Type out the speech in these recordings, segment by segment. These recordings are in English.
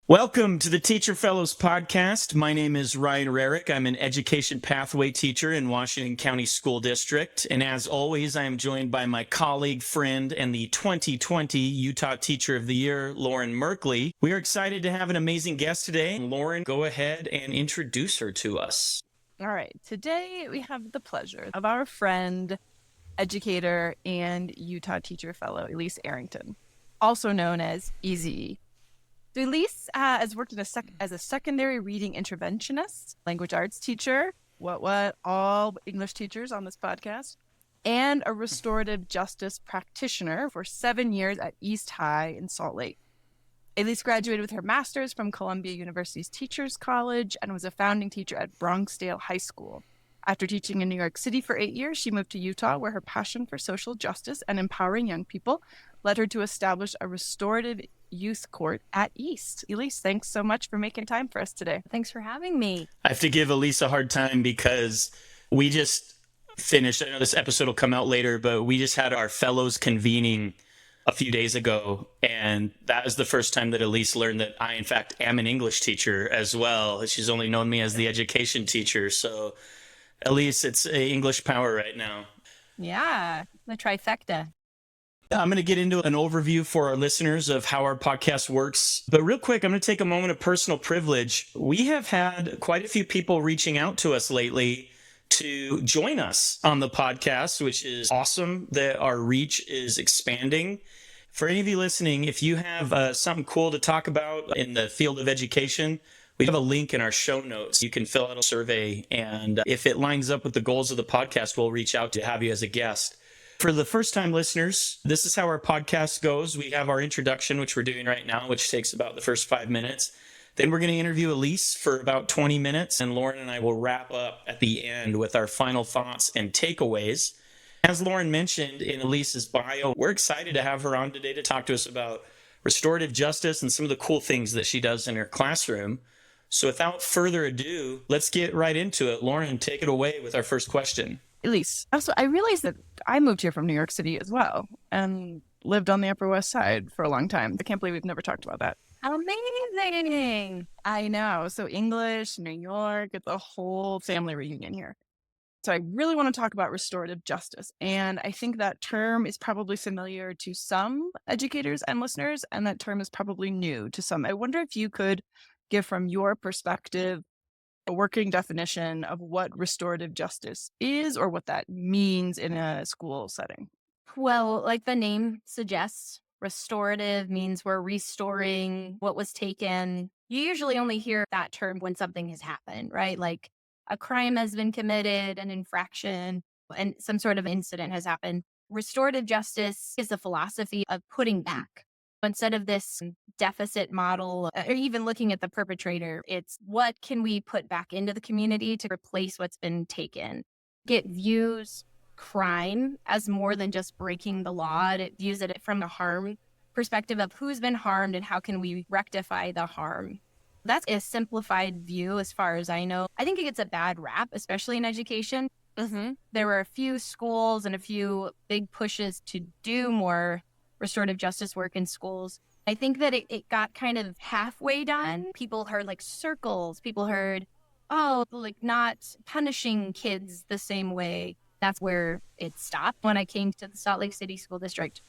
Welcome to the Teacher Fellows podcast. My name is Ryan Rarick. I'm an education pathway teacher in Washington County School District. And as always, I am joined by my colleague, friend, and the 2020 Utah Teacher of the Year, Lauren Merkley. We are excited to have an amazing guest today. Lauren, go ahead and introduce her to us. All right. Today we have the pleasure of our friend, educator, and Utah Teacher Fellow, Elyse Arrington, also known as EZE. So Elyse has worked as a secondary reading interventionist, language arts teacher, all English teachers on this podcast, and a restorative justice practitioner for 7 years at East High in Salt Lake. Elyse graduated with her master's from Columbia University's Teachers College and was a founding teacher at Bronxdale High School. After teaching in New York City for 8 years, she moved to Utah, where her passion for social justice and empowering young people led her to establish a restorative youth court at East. Elyse, thanks so much for making time for us today. Thanks for having me. I have to give Elyse a hard time because we just finished, I know this episode will come out later, but we just had our fellows convening a few days ago, and that was the first time that Elyse learned that I, in fact, am an English teacher as well. She's only known me as the education teacher. So, Elyse, it's English power right now. Yeah, the trifecta. I'm going to get into an overview for our listeners of how our podcast works. But real quick, I'm going to take a moment of personal privilege. We have had quite a few people reaching out to us lately to join us on the podcast, which is awesome that our reach is expanding. For any of you listening, if you have something cool to talk about in the field of education, we have a link in our show notes. You can fill out a survey, and if it lines up with the goals of the podcast, we'll reach out to have you as a guest. For the first-time listeners, this is how our podcast goes. We have our introduction, which we're doing right now, which takes about the first 5 minutes. Then we're going to interview Elyse for about 20 minutes, and Lauren and I will wrap up at the end with our final thoughts and takeaways. As Lauren mentioned in Elyse's bio, we're excited to have her on today to talk to us about restorative justice and some of the cool things that she does in her classroom. So without further ado, let's get right into it. Lauren, take it away with our first question. Elyse, also, I realized that I moved here from New York City as well and lived on the Upper West Side for a long time. I can't believe we've never talked about that. Amazing. I know. So English, New York, it's a whole family reunion here. So I really want to talk about restorative justice. And I think that term is probably familiar to some educators and listeners, and that term is probably new to some. I wonder if you could give from your perspective a working definition of what restorative justice is or what that means in a school setting. Well, like the name suggests, restorative means we're restoring what was taken. You usually only hear that term when something has happened, right? Like a crime has been committed, an infraction, and some sort of incident has happened. Restorative justice is the philosophy of putting back. Instead of this deficit model, or even looking at the perpetrator, it's what can we put back into the community to replace what's been taken. It views crime as more than just breaking the law. It views it from the harm perspective of who's been harmed and how can we rectify the harm. That's a simplified view as far as I know. I think it gets a bad rap, especially in education. There were a few schools and a few big pushes to do more restorative justice work in schools. I think that it got kind of halfway done. People heard like circles. People heard, like not punishing kids the same way. That's where it stopped. When I came to the Salt Lake City School District,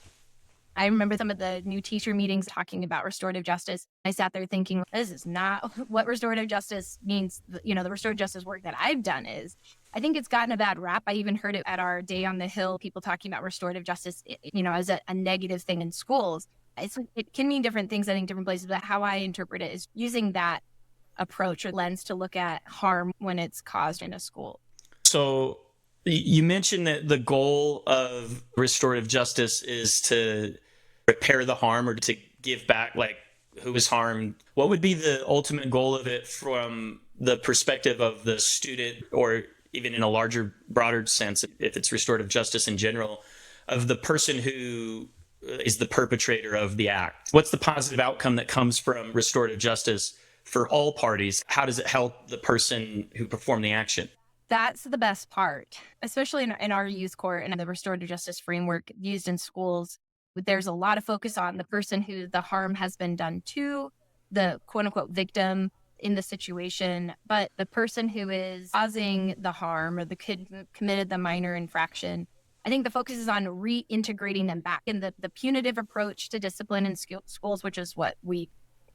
I remember some of the new teacher meetings talking about restorative justice. I sat there thinking, this is not what restorative justice means. The restorative justice work that I've done is. I think it's gotten a bad rap. I even heard it at our Day on the Hill, people talking about restorative justice, as a negative thing in schools. It can mean different things, I think, different places, but how I interpret it is using that approach or lens to look at harm when it's caused in a school. So you mentioned that the goal of restorative justice is to repair the harm or to give back, like, who was harmed. What would be the ultimate goal of it from the perspective of the student, or even in a larger, broader sense, if it's restorative justice in general, of the person who is the perpetrator of the act? What's the positive outcome that comes from restorative justice for all parties? How does it help the person who performed the action? That's the best part, especially in our youth court and the restorative justice framework used in schools. There's a lot of focus on the person who the harm has been done to, the quote unquote victim in the situation, but the person who is causing the harm or the kid who committed the minor infraction. I think the focus is on reintegrating them back in the punitive approach to discipline in schools, which is what we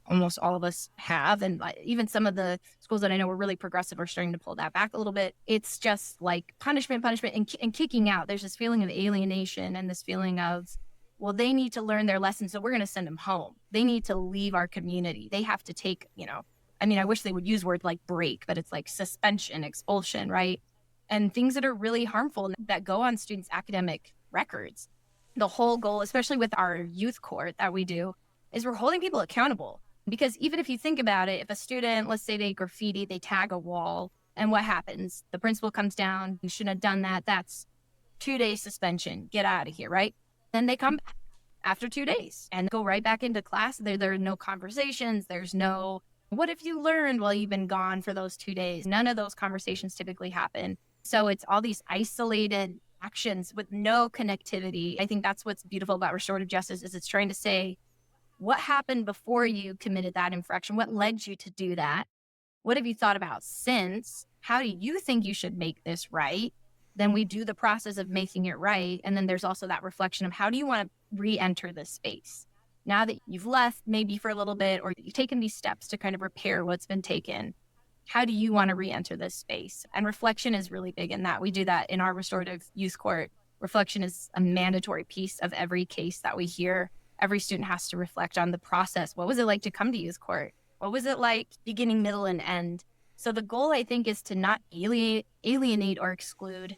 almost all of us have. And even some of the schools that I know were really progressive are starting to pull that back a little bit. It's just like punishment, and kicking out. There's this feeling of alienation and this feeling of, well, they need to learn their lessons, so we're going to send them home. They need to leave our community. They have to take, I wish they would use words like break, but it's like suspension, expulsion, right? And things that are really harmful that go on students' academic records. The whole goal, especially with our youth court that we do, is we're holding people accountable. Because even if you think about it, if a student, let's say they graffiti, they tag a wall, and what happens? The principal comes down, you shouldn't have done that. That's 2-day suspension. Get out of here, right? Then they come back after 2 days and go right back into class. There are no conversations. There's no, what have you learned while you've been gone for those 2 days? None of those conversations typically happen. So it's all these isolated actions with no connectivity. I think that's what's beautiful about restorative justice is it's trying to say, what happened before you committed that infraction? What led you to do that? What have you thought about since? How do you think you should make this right? Then we do the process of making it right. And then there's also that reflection of how do you want to re-enter this space? Now that you've left maybe for a little bit, or you've taken these steps to kind of repair what's been taken, how do you want to re-enter this space? And reflection is really big in that. We do that in our restorative youth court. Reflection is a mandatory piece of every case that we hear. Every student has to reflect on the process. What was it like to come to youth court? What was it like beginning, middle, and end? So the goal, I think, is to not alienate or exclude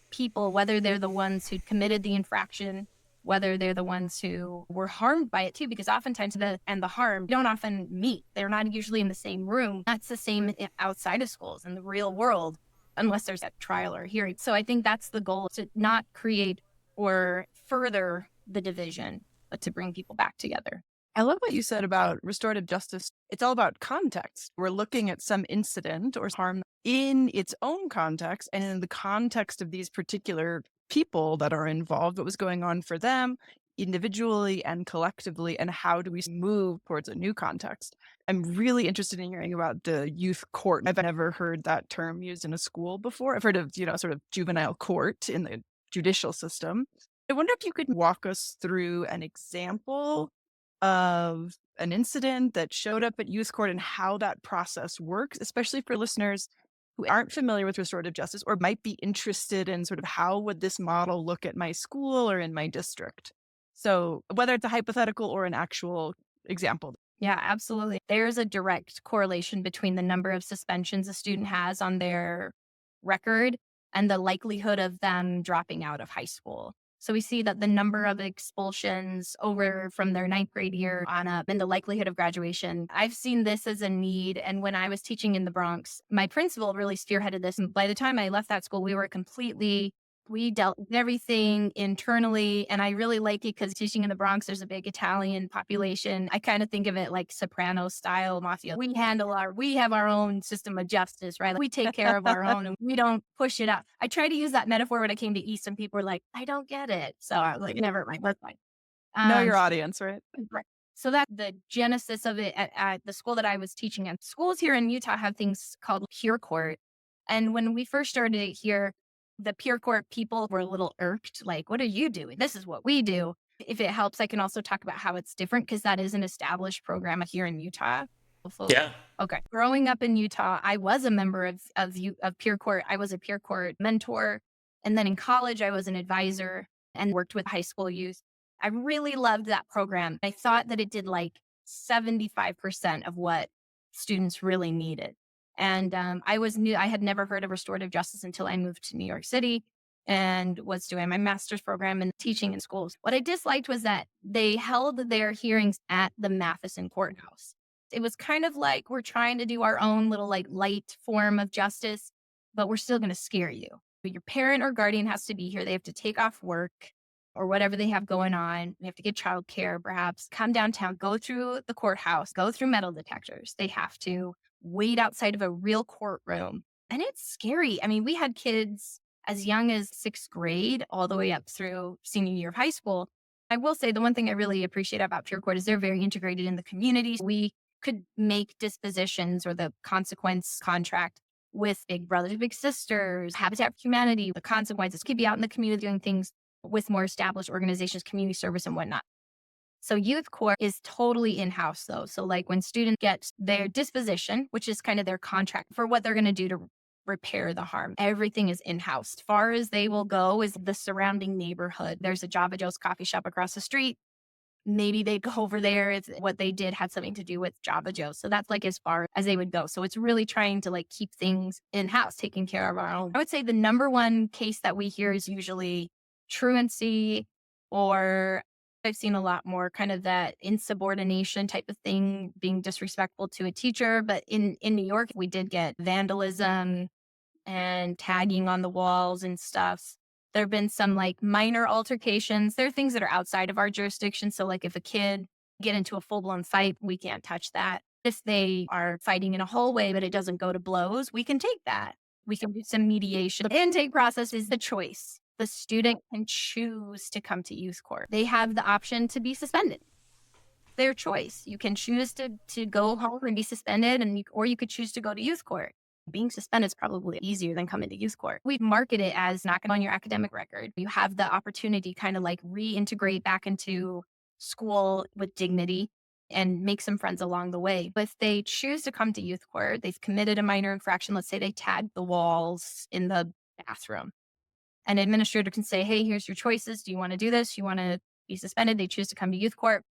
people, whether they're the ones who committed the infraction, whether they're the ones who were harmed by it too, because oftentimes the harm don't often meet. They're not usually in the same room. That's the same outside of schools in the real world, unless there's a trial or hearing. So I think that's the goal, to not create or further the division, but to bring people back together. I love what you said about restorative justice. It's all about context. We're looking at some incident or harm in its own context and in the context of these particular people that are involved, what was going on for them individually and collectively, and how do we move towards a new context. I'm really interested in hearing about the youth court. I've never heard that term used in a school before. I've heard of, sort of juvenile court in the judicial system. I wonder if you could walk us through an example of an incident that showed up at youth court and how that process works, especially for listeners who aren't familiar with restorative justice or might be interested in sort of how would this model look at my school or in my district. So whether it's a hypothetical or an actual example. Yeah, absolutely. There's a direct correlation between the number of suspensions a student has on their record and the likelihood of them dropping out of high school. So we see that the number of expulsions over from their 9th grade year on up and the likelihood of graduation. I've seen this as a need. And when I was teaching in the Bronx, my principal really spearheaded this. And by the time I left that school, we dealt with everything internally. And I really like it because teaching in the Bronx, there's a big Italian population. I kind of think of it like Soprano style mafia. We have our own system of justice, right? We take care of our own and we don't push it out. I tried to use that metaphor when I came to East and people were like, I don't get it. So I was like, never mind, that's fine. Know your audience, right? Right. So that's the genesis of it at the school that I was teaching at. Schools here in Utah have things called peercourt. And when we first started it here, the peercourt people were a little irked, like, what are you doing? This is what we do. If it helps, I can also talk about how it's different because that is an established program here in Utah. Yeah. Okay. Growing up in Utah, I was a member of peercourt. I was a peercourt mentor. And then in college, I was an advisor and worked with high school youth. I really loved that program. I thought that it did like 75% of what students really needed. And I had never heard of restorative justice until I moved to New York City and was doing my master's program and teaching in schools. What I disliked was that they held their hearings at the Matheson courthouse. It was kind of like we're trying to do our own little like light form of justice, but we're still going to scare you. Your parent or guardian has to be here. They have to take off work or whatever they have going on. They have to get childcare, perhaps come downtown, go through the courthouse, go through metal detectors. They have to wait outside of a real courtroom. And it's scary. I mean, we had kids as young as 6th grade all the way up through senior year of high school. I will say the one thing I really appreciate about peercourt is they're very integrated in the community. We could make dispositions or the consequence contract with Big Brothers Big Sisters, Habitat for Humanity. The consequences could be out in the community doing things with more established organizations, community service and whatnot. So youth court is totally in-house though. So like when students get their disposition, which is kind of their contract for what they're going to do to repair the harm, everything is in-house. As far as they will go is the surrounding neighborhood. There's a Java Joe's coffee shop across the street. Maybe they go over there if what they did had something to do with Java Joe. So that's like as far as they would go. So it's really trying to like keep things in-house, taking care of our own. I would say the number one case that we hear is usually truancy, or I've seen a lot more kind of that insubordination type of thing, being disrespectful to a teacher. But in New York, we did get vandalism and tagging on the walls and stuff. There have been some like minor altercations. There are things that are outside of our jurisdiction. So like if a kid get into a full-blown fight, we can't touch that. If they are fighting in a hallway, but it doesn't go to blows, we can take that. We can do some mediation. The intake process is the choice. The student can choose to come to youth court. They have the option to be suspended. Their choice. You can choose to go home and be suspended, or you could choose to go to youth court. Being suspended is probably easier than coming to youth court. We market it as not on your academic record. You have the opportunity kind of like reintegrate back into school with dignity and make some friends along the way. But if they choose to come to youth court, they've committed a minor infraction. Let's say they tagged the walls in the bathroom. An administrator can say, hey, here's your choices. Do you want to do this? You want to be suspended? They choose to come to youth court.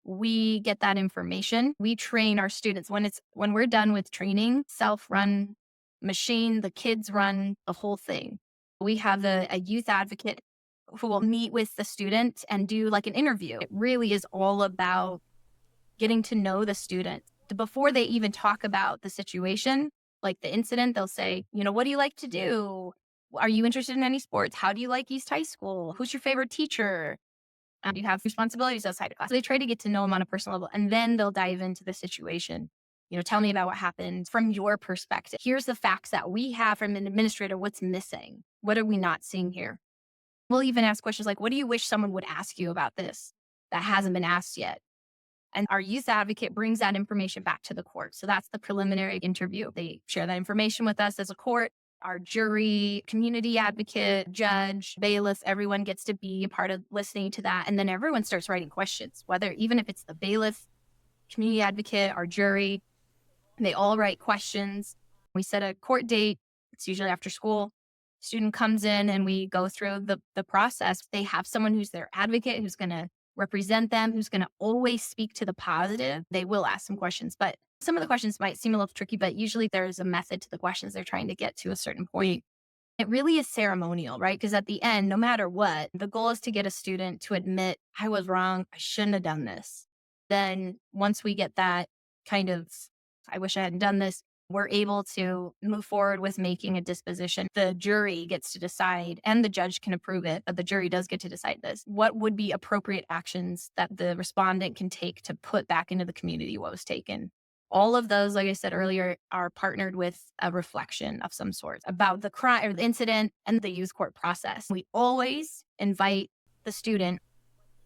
We get that information. We train our students. When we're done with training, self-run machine, the kids run the whole thing. We have a youth advocate who will meet with the student and do like an interview. It really is all about getting to know the student. Before they even talk about the situation, like the incident, they'll say, what do you like to do? Are you interested in any sports? How do you like East High School? Who's your favorite teacher? Do you have responsibilities outside of class? So they try to get to know them on a personal level, and then they'll dive into the situation. Tell me about what happened from your perspective. Here's the facts that we have from an administrator. What's missing? What are we not seeing here? We'll even ask questions like, what do you wish someone would ask you about this that hasn't been asked yet? And our youth advocate brings that information back to the court. So that's the preliminary interview. They share that information with us as a court. Our jury, community advocate, judge, bailiff, everyone gets to be a part of listening to that. And then everyone starts writing questions, even if it's the bailiff, community advocate, our jury, they all write questions. We set a court date. It's usually after school. Student comes in and we go through the process. They have someone who's their advocate, who's going to represent them, who's going to always speak to the positive. They will ask some questions, but some of the questions might seem a little tricky, but usually there's a method to the questions they're trying to get to a certain point. It really is ceremonial, right? Because at the end, no matter what, the goal is to get a student to admit, I was wrong. I shouldn't have done this. Then once we get that kind of, I wish I hadn't done this, we're able to move forward with making a disposition. The jury gets to decide, and the judge can approve it, but the jury does get to decide this. What would be appropriate actions that the respondent can take to put back into the community what was taken? All of those, like I said earlier, are partnered with a reflection of some sort about the crime or the incident and the youth court process. We always invite the student,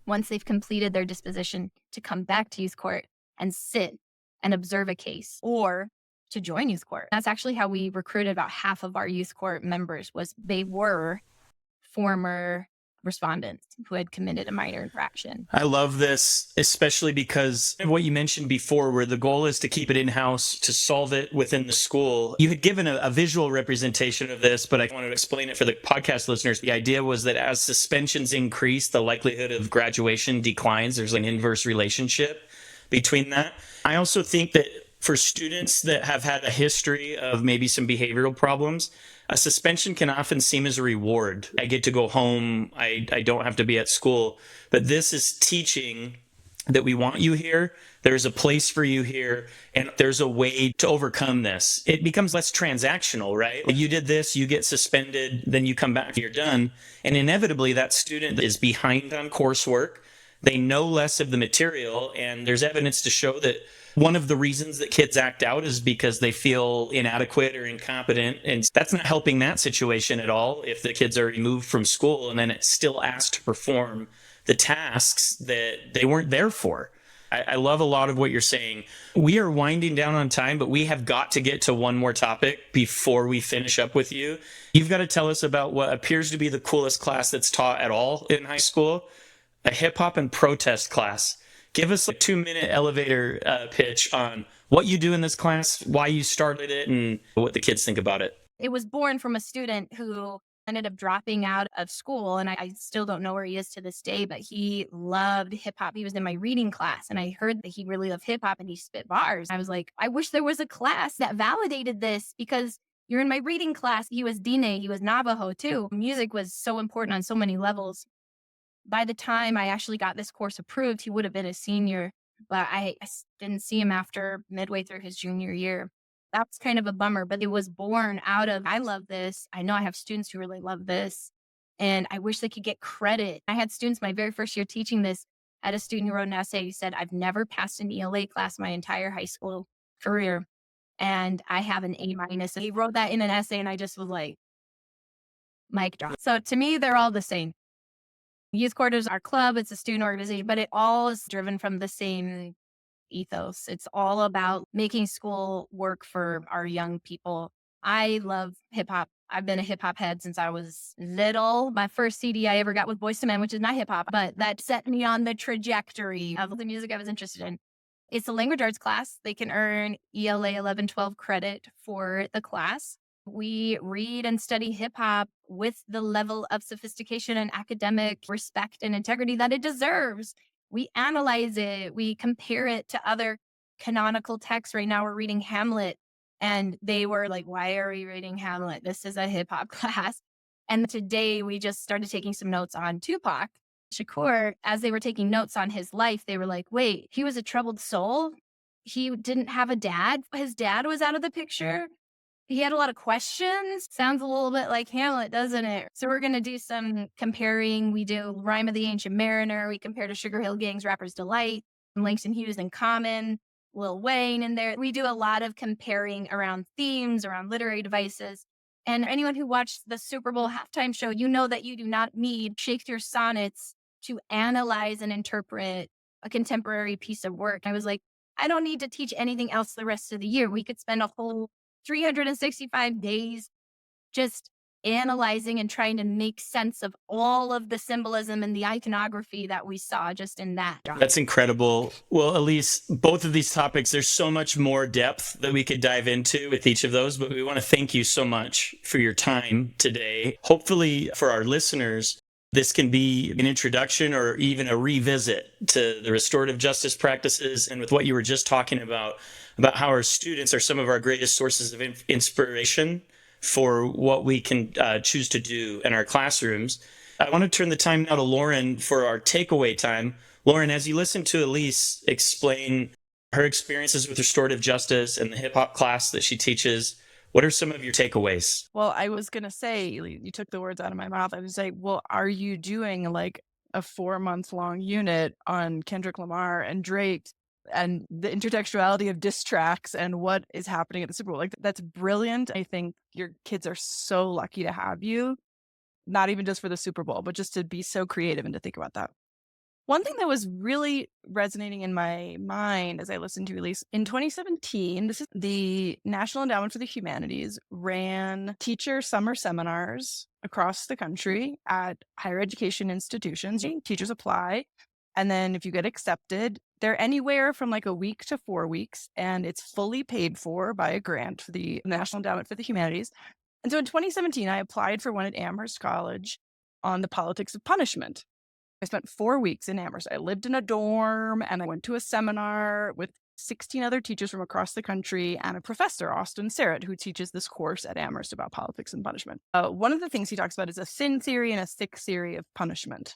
once they've completed their disposition, to come back to youth court and sit and observe a case or to join youth court. That's actually how we recruited about half of our youth court members. They were former respondents who had committed a minor infraction. I love this, especially because of what you mentioned before, where the goal is to keep it in-house, to solve it within the school. You had given a visual representation of this, but I wanted to explain it for the podcast listeners. The idea was that as suspensions increase, the likelihood of graduation declines. There's an inverse relationship between that. I also think that for students that have had a history of maybe some behavioral problems, a suspension can often seem as a reward. I get to go home. I don't have to be at school. But this is teaching that we want you here. There's a place for you here. And there's a way to overcome this. It becomes less transactional, right? You did this, you get suspended, then you come back, you're done. And inevitably that student is behind on coursework. They know less of the material. And there's evidence to show that one of the reasons that kids act out is because they feel inadequate or incompetent. And that's not helping that situation at all if the kids are removed from school and then it's still asked to perform the tasks that they weren't there for. I love a lot of what you're saying. We are winding down on time, but we have got to get to one more topic before we finish up with you. You've got to tell us about what appears to be the coolest class that's taught at all in high school, a hip hop and protest class. Give us a 2-minute elevator pitch on what you do in this class, why you started it, and what the kids think about it. It was born from a student who ended up dropping out of school, and I still don't know where he is to this day, but he loved hip hop. He was in my reading class, and I heard that he really loved hip hop and he spit bars. I was like, I wish there was a class that validated this, because you're in my reading class. He was Dine, he was Navajo too. Music was so important on so many levels. By the time I actually got this course approved, he would have been a senior, but I didn't see him after midway through his junior year. That's kind of a bummer, but it was born out of, I love this. I know I have students who really love this, and I wish they could get credit. I had students my very first year teaching this. I had a student who wrote an essay who said, I've never passed an ELA class my entire high school career, and I have an A-. And he wrote that in an essay, and I just was like, mic drop. So to me, they're all the same. Youth Court is our club. It's a student organization, but it all is driven from the same ethos. It's all about making school work for our young people. I love hip hop. I've been a hip hop head since I was little. My first CD I ever got was Boyz II Men, which is not hip hop, but that set me on the trajectory of the music I was interested in. It's a language arts class. They can earn ELA 11-12 credit for the class. We read and study hip hop with the level of sophistication and academic respect and integrity that it deserves. We analyze it. We compare it to other canonical texts. Right now we're reading Hamlet, and they were like, why are we reading Hamlet? This is a hip hop class. And today we just started taking some notes on Tupac Shakur. As they were taking notes on his life, they were like, wait, he was a troubled soul. He didn't have a dad. His dad was out of the picture. He had a lot of questions. Sounds a little bit like Hamlet, doesn't it? So we're going to do some comparing. We do Rhyme of the Ancient Mariner. We compare to Sugar Hill Gang's Rapper's Delight, Langston Hughes and Common, Lil Wayne in there. We do a lot of comparing around themes, around literary devices. And anyone who watched the Super Bowl halftime show, you know that you do not need Shakespeare's sonnets to analyze and interpret a contemporary piece of work. I was like, I don't need to teach anything else the rest of the year. We could spend a whole 365 days just analyzing and trying to make sense of all of the symbolism and the iconography that we saw just in that. That's incredible. Well, Elyse, both of these topics, there's so much more depth that we could dive into with each of those, but we want to thank you so much for your time today. Hopefully for our listeners, this can be an introduction or even a revisit to the restorative justice practices, and with what you were just talking about how our students are some of our greatest sources of inspiration for what we can choose to do in our classrooms. I want to turn the time now to Lauren for our takeaway time. Lauren, as you listen to Elyse explain her experiences with restorative justice and the hip hop class that she teaches, what are some of your takeaways? Well, I was going to say, you took the words out of my mouth. I was say, well, are you doing like a 4-month-long unit on Kendrick Lamar and Drake and the intertextuality of diss tracks and what is happening at the Super Bowl? Like, that's brilliant. I think your kids are so lucky to have you, not even just for the Super Bowl, but just to be so creative and to think about that. One thing that was really resonating in my mind as I listened to Elyse, in 2017, this is the National Endowment for the Humanities ran teacher summer seminars across the country at higher education institutions. Teachers apply, and then if you get accepted, they're anywhere from like a week to 4 weeks, and it's fully paid for by a grant for the National Endowment for the Humanities. And so in 2017, I applied for one at Amherst College on the politics of punishment. I spent 4 weeks in Amherst. I lived in a dorm, and I went to a seminar with 16 other teachers from across the country and a professor, Austin Serrett, who teaches this course at Amherst about politics and punishment. One of the things he talks about is a thin theory and a thick theory of punishment.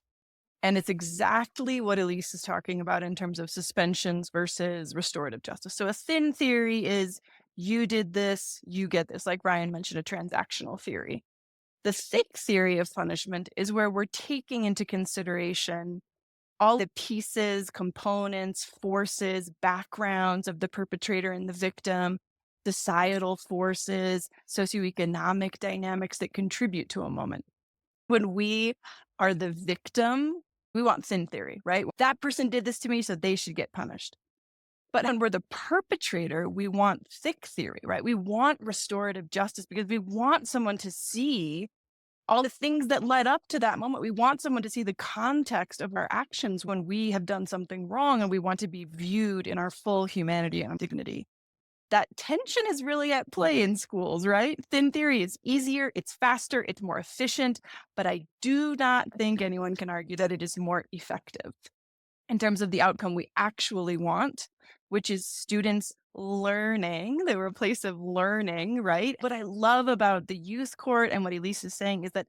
And it's exactly what Elyse is talking about in terms of suspensions versus restorative justice. So a thin theory is you did this, you get this, like Ryan mentioned, a transactional theory. The thick theory of punishment is where we're taking into consideration all the pieces, components, forces, backgrounds of the perpetrator and the victim, societal forces, socioeconomic dynamics that contribute to a moment. When we are the victim We want thin theory, right? That person did this to me, so they should get punished. But when we're the perpetrator, we want thick theory, right? We want restorative justice because we want someone to see all the things that led up to that moment. We want someone to see the context of our actions when we have done something wrong, and we want to be viewed in our full humanity and dignity. That tension is really at play in schools, right? Thin theory is easier, it's faster, it's more efficient, but I do not think anyone can argue that it is more effective in terms of the outcome we actually want, which is students learning. They were a place of learning, right? What I love about the youth court and what Elyse is saying is that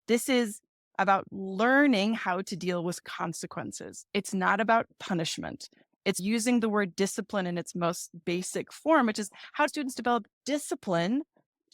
this is about learning how to deal with consequences. It's not about punishment. It's using the word discipline in its most basic form, which is how students develop discipline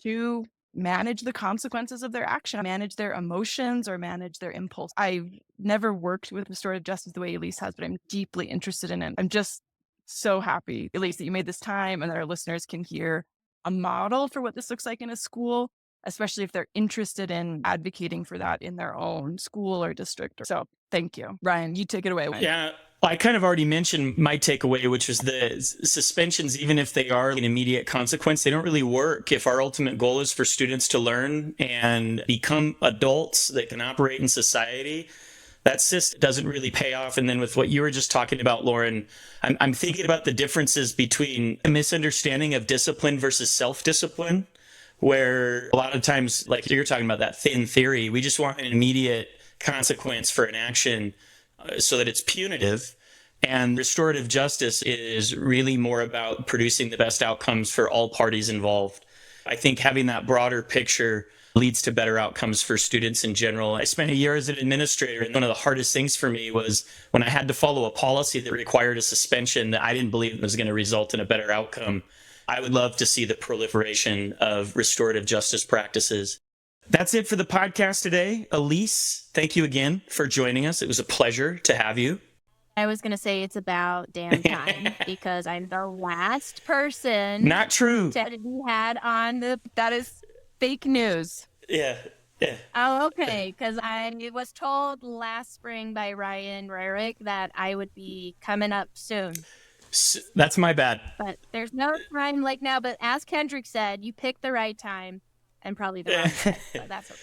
to manage the consequences of their action, manage their emotions or manage their impulse. I've never worked with restorative justice the way Elyse has, but I'm deeply interested in it. I'm just so happy, Elyse, that you made this time and that our listeners can hear a model for what this looks like in a school, especially if they're interested in advocating for that in their own school or district. So thank you. Ryan, you take it away. Yeah. I kind of already mentioned my takeaway, which was the suspensions, even if they are an immediate consequence, they don't really work if our ultimate goal is for students to learn and become adults that can operate in society. That system doesn't really pay off. And then with what you were just talking about, Lauren, I'm thinking about the differences between a misunderstanding of discipline versus self-discipline, where a lot of times, like you're talking about that thin theory, we just want an immediate consequence for an action so that it's punitive. And restorative justice is really more about producing the best outcomes for all parties involved. I think having that broader picture leads to better outcomes for students in general. I spent a year as an administrator, and one of the hardest things for me was when I had to follow a policy that required a suspension that I didn't believe was going to result in a better outcome. I would love to see the proliferation of restorative justice practices. That's it for the podcast today. Elyse, thank you again for joining us. It was a pleasure to have you. I was going to say it's about damn time because I'm the last person. Not true. To be had on the. That is fake news. Yeah. Oh, okay. Because I was told last spring by Ryan Rarick that I would be coming up soon. That's my bad. But there's no time like now. But as Kendrick said, you picked the right time and probably the wrong time. So that's okay.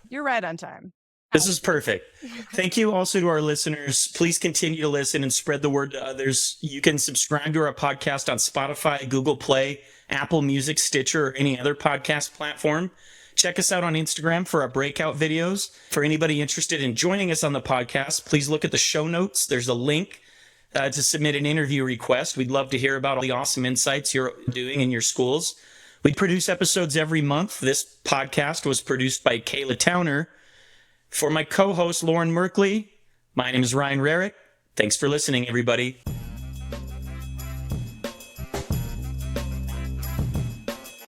You're right on time. This is perfect. Thank you also to our listeners. Please continue to listen and spread the word to others. You can subscribe to our podcast on Spotify, Google Play, Apple Music, Stitcher, or any other podcast platform. Check us out on Instagram for our breakout videos. For anybody interested in joining us on the podcast, please look at the show notes. There's a link to submit an interview request. We'd love to hear about all the awesome insights you're doing in your schools. We produce episodes every month. This podcast was produced by Kayla Towner. For my co-host, Lauren Merkley, my name is Ryan Rarick. Thanks for listening, everybody.